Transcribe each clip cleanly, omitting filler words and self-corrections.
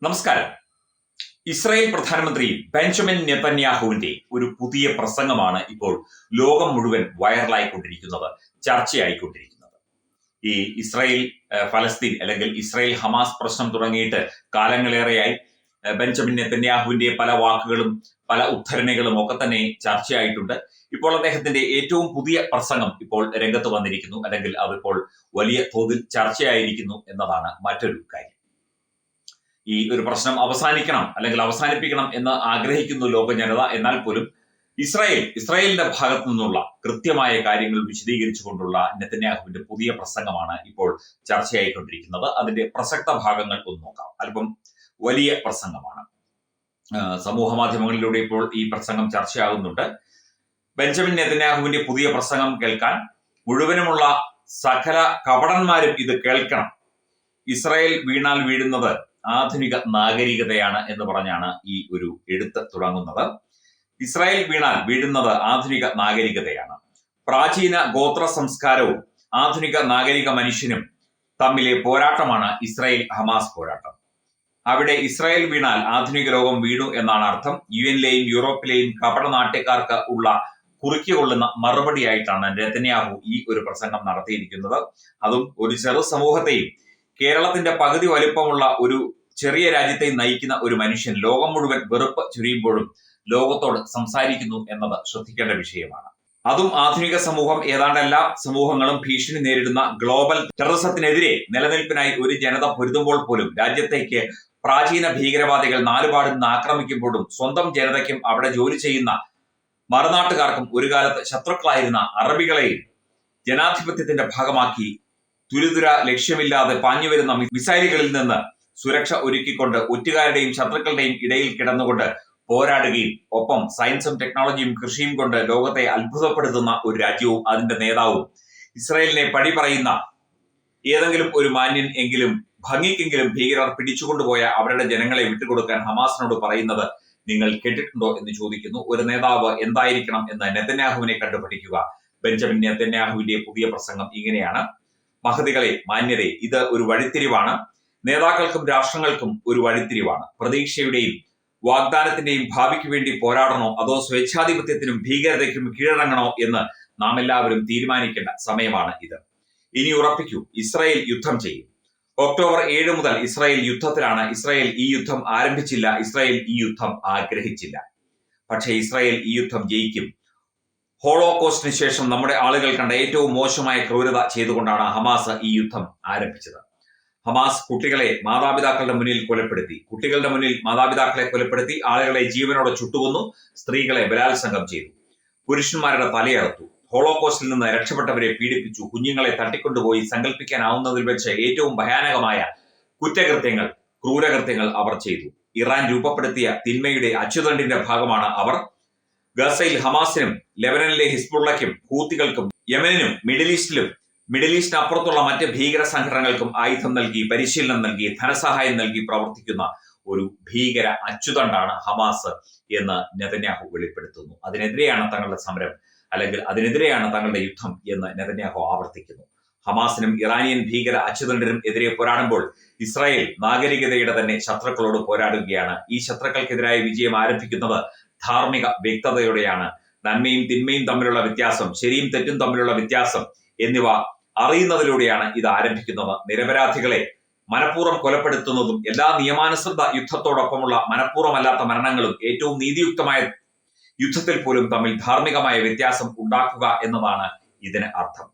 നമസ്കാരം. ഇസ്രായേൽ പ്രധാനമന്ത്രി ബെഞ്ചമിൻ നെതന്യാഹുവിന്റെ ഒരു പുതിയ പ്രസംഗമാണ് ഇപ്പോൾ ലോകം മുഴുവൻ വൈറലായിക്കൊണ്ടിരിക്കുന്നത്, ചർച്ചയായിക്കൊണ്ടിരിക്കുന്നത്. ഈ ഇസ്രായേൽ ഫലസ്തീൻ അല്ലെങ്കിൽ ഇസ്രായേൽ ഹമാസ് പ്രശ്നം തുടങ്ങിയിട്ട് കാലങ്ങളേറെയായി ബെഞ്ചമിൻ നെതന്യാഹുവിന്റെ പല വാക്കുകളും പല ഉദ്ധരണികളും ഒക്കെ തന്നെ ചർച്ചയായിട്ടുണ്ട്. ഇപ്പോൾ അദ്ദേഹത്തിന്റെ ഏറ്റവും പുതിയ പ്രസംഗം ഇപ്പോൾ രംഗത്ത് വന്നിരിക്കുന്നു, അല്ലെങ്കിൽ അതിപ്പോൾ വലിയ തോതിൽ ചർച്ചയായിരിക്കുന്നു എന്നതാണ് മറ്റൊരു കാര്യം. ഈ ഒരു പ്രശ്നം അവസാനിക്കണം അല്ലെങ്കിൽ അവസാനിപ്പിക്കണം എന്ന് ആഗ്രഹിക്കുന്നു ലോക ജനത. എന്നാൽ പോലും ഇസ്രായേലിന്റെ ഭാഗത്തു നിന്നുള്ള കൃത്യമായ കാര്യങ്ങൾ വിശദീകരിച്ചുകൊണ്ടുള്ള നെതന്യാഹുവിന്റെ പുതിയ പ്രസംഗമാണ് ഇപ്പോൾ ചർച്ചയായിക്കൊണ്ടിരിക്കുന്നത്. അതിന്റെ പ്രസക്ത ഭാഗങ്ങൾ ഒന്ന് നോക്കാം. അല്പം വലിയ പ്രസംഗമാണ്. സമൂഹ മാധ്യമങ്ങളിലൂടെ ഇപ്പോൾ ഈ പ്രസംഗം ചർച്ചയാകുന്നുണ്ട്. ബെഞ്ചമിൻ നെതന്യാഹുവിന്റെ പുതിയ പ്രസംഗം കേൾക്കാൻ മുഴുവനുമുള്ള സകല കപടന്മാരും ഇത് കേൾക്കണം. ഇസ്രായേൽ വീണാൽ വീഴുന്നത് ആധുനിക നാഗരികതയാണ് എന്ന് പറഞ്ഞാണ് ഈ ഒരു എഴുത്ത് തുടങ്ങുന്നത്. ഇസ്രായേൽ വീണാൽ വീഴുന്നത് ആധുനിക നാഗരികതയാണ്. പ്രാചീന ഗോത്ര സംസ്കാരവും ആധുനിക നാഗരിക മനുഷ്യനും തമ്മിലെ പോരാട്ടമാണ് ഇസ്രായേൽ ഹമാസ് പോരാട്ടം. അവിടെ ഇസ്രായേൽ വീണാൽ ആധുനിക ലോകം വീണു എന്നാണ് അർത്ഥം. യുഎനിലെയും യൂറോപ്പിലെയും കപട നാട്യക്കാർക്ക് ഉള്ള കുറിക്കൊള്ളുന്ന മറുപടിയായിട്ടാണ് നെതന്യാഹു ഈ ഒരു പ്രസംഗം നടത്തിയിരിക്കുന്നത്. അതും ഒരു ചെറു സമൂഹത്തെയും കേരളത്തിന്റെ പകുതി വലിപ്പമുള്ള ഒരു ചെറിയ രാജ്യത്തെ നയിക്കുന്ന ഒരു മനുഷ്യൻ ലോകം മുഴുവൻ വെറുപ്പ് ചുരിയുമ്പോഴും ലോകത്തോട് സംസാരിക്കുന്നു എന്നത് ശ്രദ്ധിക്കേണ്ട വിഷയമാണ്. അതും ആധുനിക സമൂഹം ഏതാണ്ട് എല്ലാ സമൂഹങ്ങളും ഭീഷണി നേരിടുന്ന ഗ്ലോബൽ ടെററിസത്തിനെതിരെ നിലനിൽപ്പിനായി ഒരു ജനത പൊരുതുമ്പോൾ പോലും രാജ്യത്തേക്ക് പ്രാചീന ഭീകരവാദികൾ നാലുപാടിൽ നിന്ന് ആക്രമിക്കുമ്പോഴും സ്വന്തം ജനതയ്ക്കും അവിടെ ജോലി ചെയ്യുന്ന മറുനാട്ടുകാർക്കും ഒരു കാലത്ത് ശത്രുക്കളായിരുന്ന അറബികളെയും ജനാധിപത്യത്തിന്റെ ഭാഗമാക്കി തുരിതുര ലക്ഷ്യമില്ലാതെ പാഞ്ഞുവരുന്ന മിസൈലുകളിൽ നിന്ന് സുരക്ഷ ഒരുക്കിക്കൊണ്ട് ഒറ്റുകാരുടെയും ശത്രുക്കളുടെയും ഇടയിൽ കിടന്നുകൊണ്ട് പോരാടുകയും ഒപ്പം സയൻസും ടെക്നോളജിയും കൃഷിയും കൊണ്ട് ലോകത്തെ അത്ഭുതപ്പെടുത്തുന്ന ഒരു രാജ്യവും അതിന്റെ നേതാവും ഇസ്രായേലിനെ പഴി പറയുന്ന ഏതെങ്കിലും ഒരു മാന്യൻ എങ്കിലും ഭംഗിക്കെങ്കിലും ഭീകരർ പിടിച്ചുകൊണ്ടുപോയ അവരുടെ ജനങ്ങളെ വിട്ടുകൊടുക്കാൻ ഹമാസിനോട് പറയുന്നത് നിങ്ങൾ കേട്ടിട്ടുണ്ടോ എന്ന് ചോദിക്കുന്നു. ഒരു നേതാവ് എന്തായിരിക്കണം എന്ന് നെതന്യാഹുവിനെ കണ്ടു പഠിക്കുക. ബെഞ്ചമിൻ നെതന്യാഹുവിന്റെ പുതിയ പ്രസംഗം ഇങ്ങനെയാണ്: മഹതികളെ, മാന്യരെ, ഇത് ഒരു വഴിത്തിരിവാണ്. നേതാക്കൾക്കും രാഷ്ട്രങ്ങൾക്കും ഒരു വഴിത്തിരിവാണ്. പ്രതീക്ഷയുടെയും വാഗ്ദാനത്തിന്റെയും ഭാവിക്ക് വേണ്ടി പോരാടണോ അതോ സ്വേച്ഛാധിപത്യത്തിനും ഭീകരതയ്ക്കും കീഴടങ്ങണോ എന്ന് നാം എല്ലാവരും തീരുമാനിക്കേണ്ട സമയമാണ് ഇത്. ഇനി ഉറപ്പിക്കൂ, ഇസ്രായേൽ യുദ്ധം ചെയ്യും. ഒക്ടോബർ 7 മുതൽ ഇസ്രായേൽ യുദ്ധത്തിലാണ്. ഇസ്രായേൽ ഈ യുദ്ധം ആരംഭിച്ചില്ല, ഇസ്രായേൽ ഈ യുദ്ധം ആഗ്രഹിച്ചില്ല. പക്ഷേ ഇസ്രായേൽ ഈ യുദ്ധം ജയിക്കും. ഹോളോകോസ്റ്റിന് ശേഷം നമ്മുടെ ആളുകൾ കണ്ട ഏറ്റവും മോശമായ ക്രൂരത ചെയ്തുകൊണ്ടാണ് ഹമാസ് ഈ യുദ്ധം ആരംഭിച്ചത്. ഹമാസ് കുട്ടികളെ മാതാപിതാക്കളുടെ മുന്നിൽ കൊലപ്പെടുത്തി, കുട്ടികളുടെ മുന്നിൽ മാതാപിതാക്കളെ കൊലപ്പെടുത്തി, ആളുകളെ ജീവനോടെ ചുട്ടുകൊന്നു, സ്ത്രീകളെ ബലാത്സംഗം ചെയ്തു, പുരുഷന്മാരുടെ തലയറുത്തു, ഹോളോകോസ്റ്റിൽ നിന്ന് രക്ഷപ്പെട്ടവരെ പീഡിപ്പിച്ചു, കുഞ്ഞുങ്ങളെ തട്ടിക്കൊണ്ടുപോയി സങ്കല്പിക്കാനാവുന്നതിൽ വെച്ച് ഏറ്റവും ഭയാനകമായ കുറ്റകൃത്യങ്ങൾ, ക്രൂരകൃത്യങ്ങൾ അവർ ചെയ്തു. ഇറാൻ രൂപപ്പെടുത്തിയ തിന്മയുടെ അച്ചുതണ്ടിന്റെ ഭാഗമാണ് അവർ. ഗസയിൽ ഹമാസിനും ലെബനനിലെ ഹിസ്ബുള്ളയ്ക്കും ഹൂത്തികൾക്കും യമനിനും മിഡിൽ ഈസ്റ്റിന് അപ്പുറത്തുള്ള മറ്റ് ഭീകര സംഘടനകൾക്കും ആയുധം നൽകി, പരിശീലനം നൽകി, ധനസഹായം നൽകി പ്രവർത്തിക്കുന്ന ഒരു ഭീകര അച്ചുതണ്ടാണ് ഹമാസ് എന്ന് നെതന്യാഹു വെളിപ്പെടുത്തുന്നു. അതിനെതിരെയാണ് തങ്ങളുടെ സമരം, അല്ലെങ്കിൽ അതിനെതിരെയാണ് തങ്ങളുടെ യുദ്ധം എന്ന് നെതന്യാഹു ആവർത്തിക്കുന്നു. ഹമാസിനും ഇറാനിയൻ ഭീകര അച്ചുതണ്ടിനും എതിരെ പോരാടുമ്പോൾ ഇസ്രായേൽ നാഗരികതയുടെ തന്നെ ശത്രുക്കളോട് പോരാടുകയാണ്. ഈ ശത്രുക്കൾക്കെതിരായ വിജയം ആരംഭിക്കുന്നത് ധാർമ്മിക വ്യക്തതയോടെയാണ്. നന്മയും തിന്മയും തമ്മിലുള്ള വ്യത്യാസം, ശരിയും തെറ്റും തമ്മിലുള്ള വ്യത്യാസം എന്നിവ അറിയുന്നതിലൂടെയാണ് ഇത് ആരംഭിക്കുന്നത്. നിരപരാധികളെ മനഃപൂർവ്വം കൊലപ്പെടുത്തുന്നതും എല്ലാ നിയമാനുസൃത യുദ്ധത്തോടൊപ്പമുള്ള മനഃപൂർവ്വമല്ലാത്ത മരണങ്ങളും ഏറ്റവും നീതിയുക്തമായ യുദ്ധത്തിൽ പോലും തമ്മിൽ ധാർമ്മികമായ വ്യത്യാസം ഉണ്ടാക്കുക എന്നതാണ് ഇതിന് അർത്ഥം.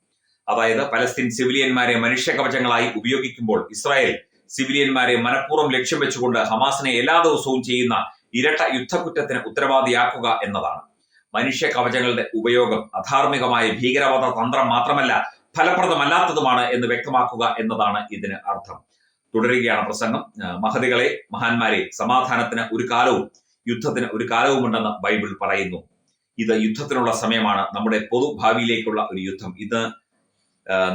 അതായത് പലസ്തീൻ സിവിലിയന്മാരെ മനുഷ്യ കവചങ്ങളായി ഉപയോഗിക്കുമ്പോൾ ഇസ്രായേൽ സിവിലിയന്മാരെ മനഃപൂർവ്വം ലക്ഷ്യം വെച്ചുകൊണ്ട് ഹമാസിനെ എല്ലാ ദിവസവും ചെയ്യുന്ന ഇരട്ട യുദ്ധക്കുറ്റത്തിന് ഉത്തരവാദിയാക്കുക എന്നതാണ്. മനുഷ്യ കവചങ്ങളുടെ ഉപയോഗം അധാർമികമായ ഭീകരവാദ തന്ത്രം മാത്രമല്ല, ഫലപ്രദമല്ലാത്തതുമാണ് എന്ന് വ്യക്തമാക്കുക എന്നതാണ് ഇതിന് അർത്ഥം. തുടരുകയാണ് പ്രസംഗം. മഹതികളെ, മഹാന്മാരെ, സമാധാനത്തിന് ഒരു കാലവും യുദ്ധത്തിന് ഒരു കാലവുമുണ്ടെന്ന് ബൈബിൾ പറയുന്നു. ഇത് യുദ്ധത്തിനുള്ള സമയമാണ്, നമ്മുടെ പൊതുഭാവിയിലേക്കുള്ള ഒരു യുദ്ധം. ഇത്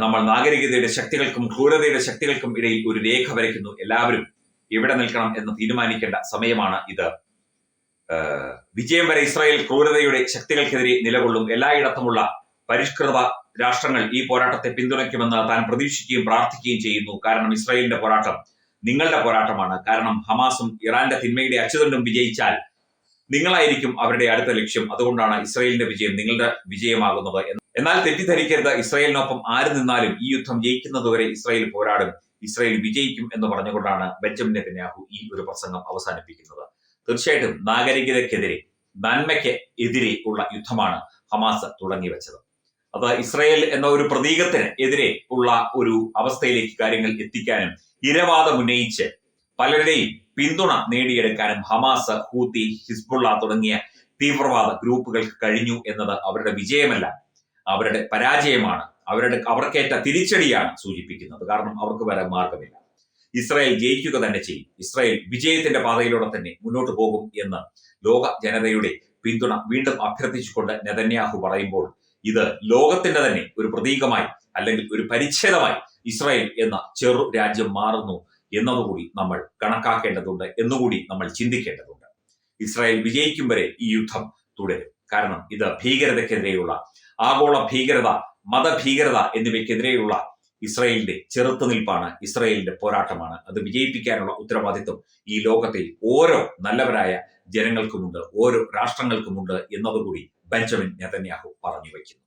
നമ്മൾ നാഗരികതയുടെ ശക്തികൾക്കും ക്രൂരതയുടെ ശക്തികൾക്കും ഇടയിൽ ഒരു രേഖ വരയ്ക്കുന്നു. എല്ലാവരും എവിടെ നിൽക്കണം എന്ന് തീരുമാനിക്കേണ്ട സമയമാണ് ഇത്. വിജയം വരെ ഇസ്രായേൽ ക്രൂരതയുടെ ശക്തികൾക്കെതിരെ നിലകൊള്ളും. എല്ലായിടത്തുമുള്ള പരിഷ്കൃത രാഷ്ട്രങ്ങൾ ഈ പോരാട്ടത്തെ പിന്തുണയ്ക്കുമെന്ന് താൻ പ്രതീക്ഷിക്കുകയും പ്രാർത്ഥിക്കുകയും ചെയ്യുന്നു. കാരണം ഇസ്രായേലിന്റെ പോരാട്ടം നിങ്ങളുടെ പോരാട്ടമാണ്. കാരണം ഹമാസും ഇറാന്റെ തിന്മയുടെ അച്ചുതണ്ടും വിജയിച്ചാൽ നിങ്ങളായിരിക്കും അവരുടെ അടുത്ത ലക്ഷ്യം. അതുകൊണ്ടാണ് ഇസ്രായേലിന്റെ വിജയം നിങ്ങളുടെ വിജയമാകുന്നത്. എന്നാൽ തെറ്റിദ്ധരിക്കരുത്, ഇസ്രായേലിനൊപ്പം ആര് നിന്നാലും ഈ യുദ്ധം ജയിക്കുന്നതുവരെ ഇസ്രായേൽ പോരാടും, ഇസ്രായേൽ വിജയിക്കും എന്ന് പറഞ്ഞുകൊണ്ടാണ് ബെഞ്ചമിൻ നെതന്യാഹു ഈ ഒരു പ്രസംഗം അവസാനിപ്പിക്കുന്നത്. തീർച്ചയായിട്ടും നാഗരികതയ്ക്കെതിരെ, നന്മയ്ക്ക് എതിരെ ഉള്ള യുദ്ധമാണ് ഹമാസ് തുടങ്ങിവെച്ചത്. അത് ഇസ്രായേൽ എന്ന ഒരു പ്രതീകത്തിന് എതിരെ ഉള്ള ഒരു അവസ്ഥയിലേക്ക് കാര്യങ്ങൾ എത്തിക്കാനും ഇരവാദം ഉന്നയിച്ച് പലരുടെയും പിന്തുണ നേടിയെടുക്കാനും ഹമാസ്, ഹൂത്തി, ഹിസ്ബുള്ള തുടങ്ങിയ തീവ്രവാദ ഗ്രൂപ്പുകൾക്ക് കഴിഞ്ഞു എന്നത് അവരുടെ വിജയമല്ല, അവരുടെ പരാജയമാണ്, അവർക്കേറ്റ തിരിച്ചടിയാണ് സൂചിപ്പിക്കുന്നത്. കാരണം അവർക്ക് വരാൻ മാർഗമില്ല. ഇസ്രായേൽ ജയിക്കുക തന്നെ ചെയ്യും, ഇസ്രായേൽ വിജയത്തിന്റെ പാതയിലൂടെ തന്നെ മുന്നോട്ട് പോകും എന്ന് ലോക ജനതയുടെ പിന്തുണ വീണ്ടും അഭ്യർത്ഥിച്ചുകൊണ്ട് നെതന്യാഹു പറയുമ്പോൾ ഇത് ലോകത്തിന്റെ തന്നെ ഒരു പ്രതീകമായി അല്ലെങ്കിൽ ഒരു പരിച്ഛേദമായി ഇസ്രായേൽ എന്ന ചെറു രാജ്യം മാറുന്നു എന്നതുകൂടി നമ്മൾ കണക്കാക്കേണ്ടതുണ്ട്, എന്നുകൂടി നമ്മൾ ചിന്തിക്കേണ്ടതുണ്ട്. ഇസ്രായേൽ വിജയിക്കും വരെ ഈ യുദ്ധം തുടരും. കാരണം ഇത് ഭീകരതയ്ക്കെതിരെയുള്ള, ആഗോള ഭീകരത, മതഭീകരത എന്നിവയ്ക്കെതിരെയുള്ള ഇസ്രായേലിന്റെ ചെറുത്തുനിൽപ്പാണ്, ഇസ്രായേലിന്റെ പോരാട്ടമാണ്. അത് വിജയിപ്പിക്കാനുള്ള ഉത്തരവാദിത്വം ഈ ലോകത്തെ ഓരോ നല്ലവരായ ജനങ്ങൾക്കുമുണ്ട്, ഓരോ രാഷ്ട്രങ്ങൾക്കുമുണ്ട് എന്നതുകൂടി ബെഞ്ചമിൻ നെതന്യാഹു പറഞ്ഞു വയ്ക്കുന്നു.